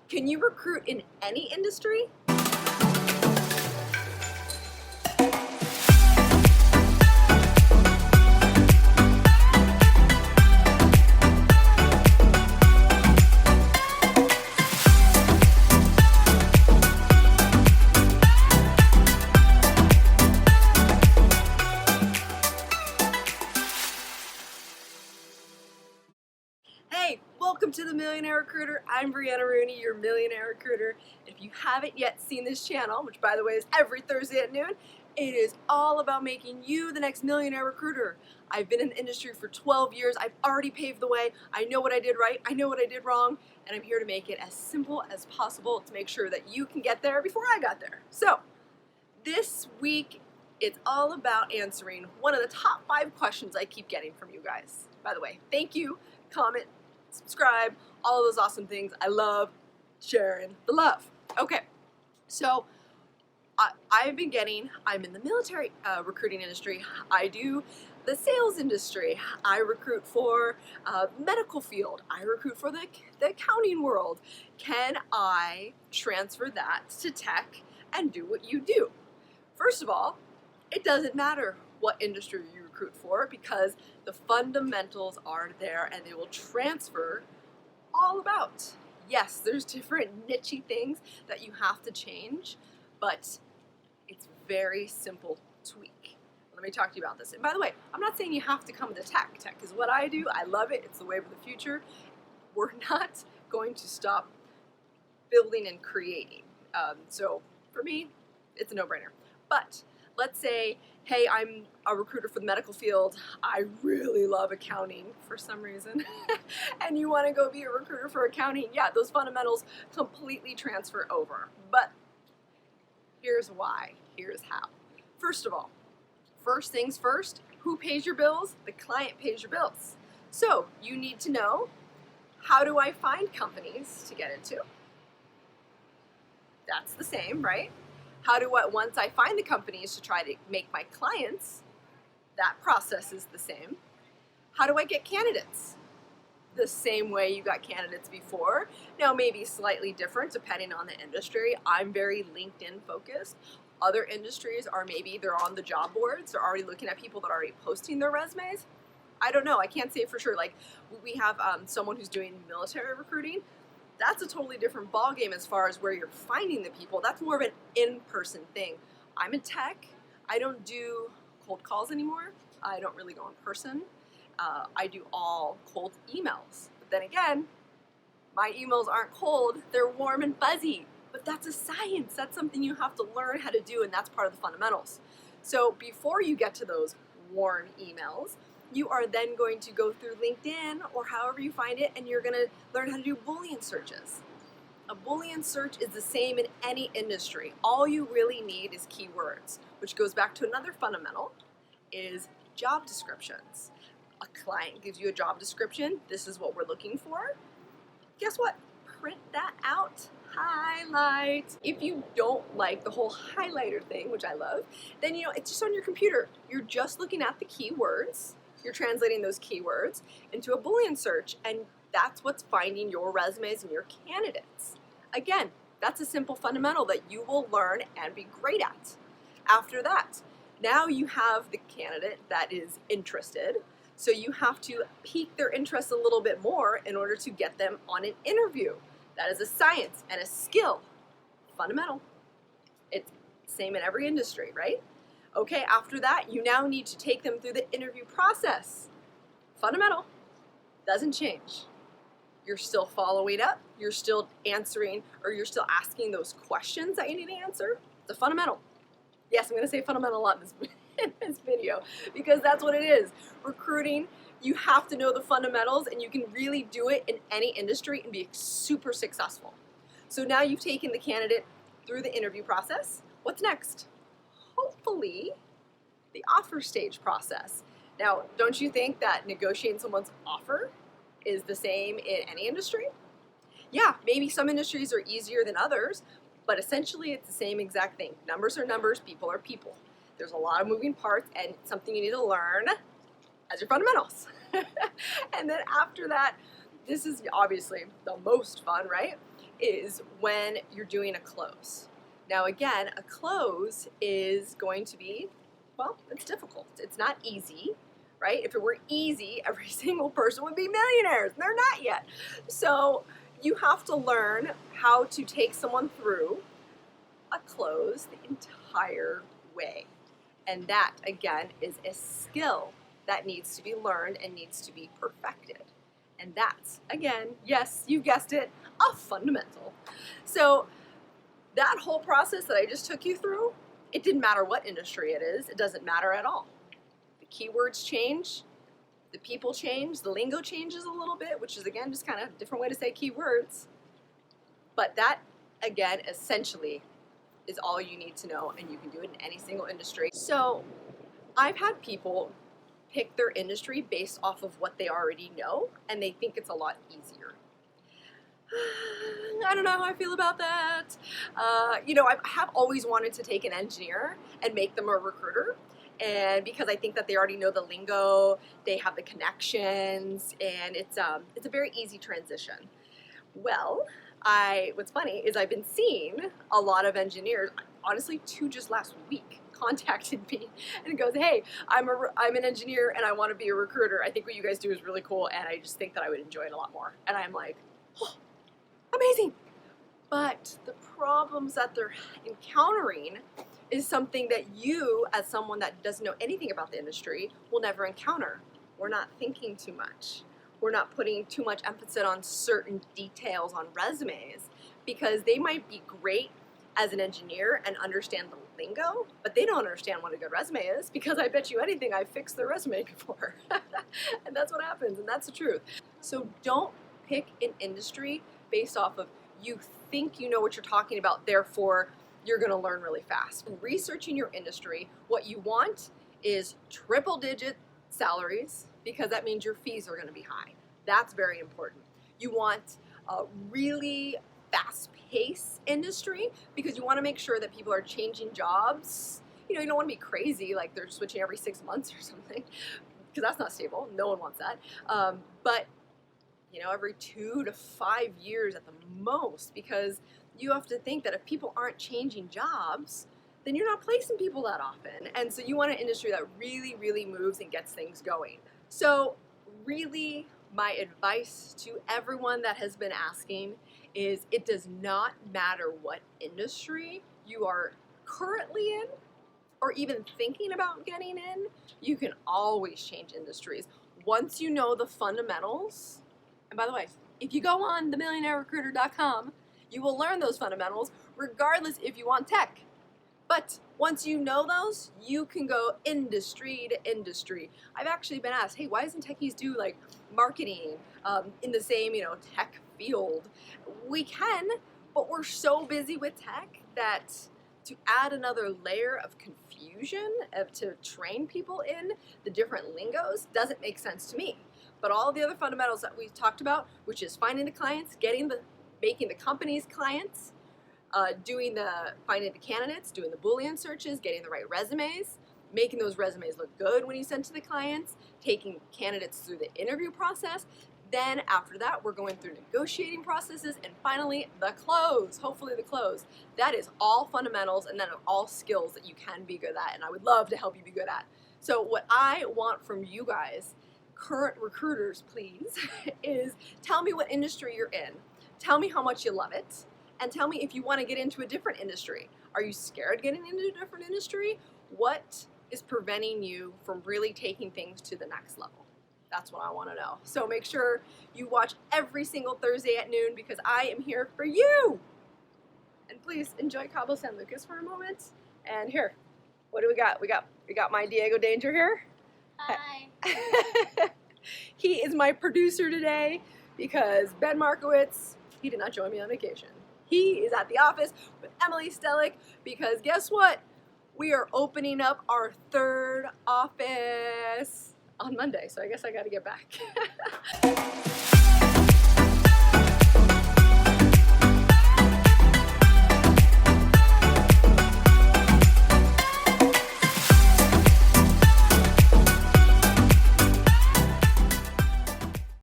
Can you recruit in any industry? Hey, welcome to the Millionaire Recruiter. I'm Brianna Rooney, your Millionaire Recruiter. If you haven't yet seen this channel, which by the way is every Thursday at noon, it is all about making you the next millionaire recruiter. I've been in the industry for 12 years. I've already paved the way. I know what I did right. I know what I did wrong. And I'm here to make it as simple as possible to make sure that you can get there before I got there. So this week, it's all about answering one of the top 5 questions I keep getting from you guys. By the way, thank you. Comment, subscribe, all of those awesome things. I love sharing the love. Okay, so I'm in the military recruiting industry. I do the sales industry. I recruit for medical field. I recruit for the accounting world. Can I transfer that to tech and do what you do? First of all, it doesn't matter what industry you recruit for because the fundamentals are there and they will transfer all about. Yes, there's different niche things that you have to change, but it's very simple tweak. Let me talk to you about this. And by the way, I'm not saying you have to come to tech. Tech is what I do. I love it. It's the wave of the future. We're not going to stop building and creating. So for me, it's a no-brainer. But let's say, hey, I'm a recruiter for the medical field. I really love accounting for some reason. And you want to go be a recruiter for accounting. Yeah, those fundamentals completely transfer over. But here's why. Here's how. First of all, first things first, who pays your bills? The client pays your bills. So you need to know, how do I find companies to get into? That's the same, right? How do I, once I find the companies to try to make my clients, that process is the same. How do I get candidates? The same way you got candidates before. Now maybe slightly different depending on the industry. I'm very LinkedIn focused. Other industries are maybe they're on the job boards. They're already looking at people that are already posting their resumes. I don't know. I can't say for sure. Like we have someone who's doing military recruiting. That's a totally different ballgame as far as where you're finding the people. That's more of an in-person thing. I'm in tech. I don't do cold calls anymore. I don't really go in person. I do all cold emails. But then again, my emails aren't cold. They're warm and fuzzy. But that's a science. That's something you have to learn how to do, and that's part of the fundamentals. So before you get to those warm emails, you are then going to go through LinkedIn or however you find it, and you're going to learn how to do Boolean searches. A Boolean search is the same in any industry. All you really need is keywords, which goes back to another fundamental, is job descriptions. A client gives you a job description. This is what we're looking for. Guess what? Print that out. Highlight. If you don't like the whole highlighter thing, which I love, then it's just on your computer. You're just looking at the keywords. You're translating those keywords into a Boolean search, and that's what's finding your resumes and your candidates. Again, that's a simple fundamental that you will learn and be great at. After that, now you have the candidate that is interested, so you have to pique their interest a little bit more in order to get them on an interview. That is a science and a skill. Fundamental. It's the same in every industry, right? Okay, after that, you now need to take them through the interview process. Fundamental. Doesn't change. You're still following up. You're still answering, or you're still asking those questions that you need to answer. It's a fundamental. Yes, I'm going to say fundamental a lot in this video because that's what it is. Recruiting, you have to know the fundamentals, and you can really do it in any industry and be super successful. So now you've taken the candidate through the interview process. What's next? Hopefully, the offer stage process. Now, don't you think that negotiating someone's offer is the same in any industry? Yeah, maybe some industries are easier than others, but essentially it's the same exact thing. Numbers are numbers, people are people. There's a lot of moving parts and something you need to learn as your fundamentals. And then after that, this is obviously the most fun, right? is when you're doing a close. Now again, a close is going to be, well, it's difficult. It's not easy, right? If it were easy, every single person would be millionaires. They're not yet. So you have to learn how to take someone through a close the entire way. And that, again, is a skill that needs to be learned and needs to be perfected. And that's, again, yes, you guessed it, a fundamental. So that whole process that I just took you through, it didn't matter what industry it is. It doesn't matter at all. The keywords change, the people change, the lingo changes a little bit, which is, again, just kind of a different way to say keywords. But that, again, essentially is all you need to know, and you can do it in any single industry. So I've had people pick their industry based off of what they already know, and they think it's a lot easier. I don't know how I feel about that. I have always wanted to take an engineer and make them a recruiter, and because I think that they already know the lingo, they have the connections, and it's a very easy transition. Well, what's funny is I've been seeing a lot of engineers, honestly, 2 just last week, contacted me and goes, hey, I'm an engineer and I want to be a recruiter. I think what you guys do is really cool, and I just think that I would enjoy it a lot more. And I'm like, oh, amazing. But the problems that they're encountering is something that you, as someone that doesn't know anything about the industry, will never encounter. We're not thinking too much. We're not putting too much emphasis on certain details on resumes, because they might be great as an engineer and understand the lingo, but they don't understand what a good resume is, because I bet you anything I've fixed their resume before. And that's what happens, and that's the truth. So don't pick an industry based off of you think you know what you're talking about, therefore you're going to learn really fast. Researching your industry, what you want is triple-digit salaries, because that means your fees are going to be high. That's very important. You want a really fast-paced industry, because you want to make sure that people are changing jobs. You don't want to be crazy, like they're switching every 6 months or something, because that's not stable. No one wants that. But every 2 to 5 years at the most, because you have to think that if people aren't changing jobs, then you're not placing people that often. And so you want an industry that really, really moves and gets things going. So really, my advice to everyone that has been asking is, it does not matter what industry you are currently in or even thinking about getting in, you can always change industries. Once you know the fundamentals, and by the way, if you go on themillionairerecruiter.com, you will learn those fundamentals regardless if you want tech. But once you know those, you can go industry to industry. I've actually been asked, hey, why doesn't techies do like marketing in the same, tech field? We can, but we're so busy with tech that to add another layer of confusion, to train people in the different lingos, doesn't make sense to me. But all the other fundamentals that we talked about, which is finding the clients, making the company's clients, finding the candidates, doing the Boolean searches, getting the right resumes, making those resumes look good when you send to the clients, taking candidates through the interview process. Then after that, we're going through negotiating processes, and finally the close, hopefully the close. That is all fundamentals, and then all skills that you can be good at, and I would love to help you be good at. So what I want from you guys, current recruiters, please, is tell me what industry you're in. Tell me how much you love it. And tell me if you want to get into a different industry. Are you scared getting into a different industry? What is preventing you from really taking things to the next level? That's what I want to know. So make sure you watch every single Thursday at noon, because I am here for you. And please enjoy Cabo San Lucas for a moment. And here, what do we got? We got my Diego Danger here. Hi. He is my producer today, because Ben Markowitz, he did not join me on vacation. He is at the office with Emily Stellick, because guess what? We are opening up our 3rd office on Monday, so I guess I got to get back.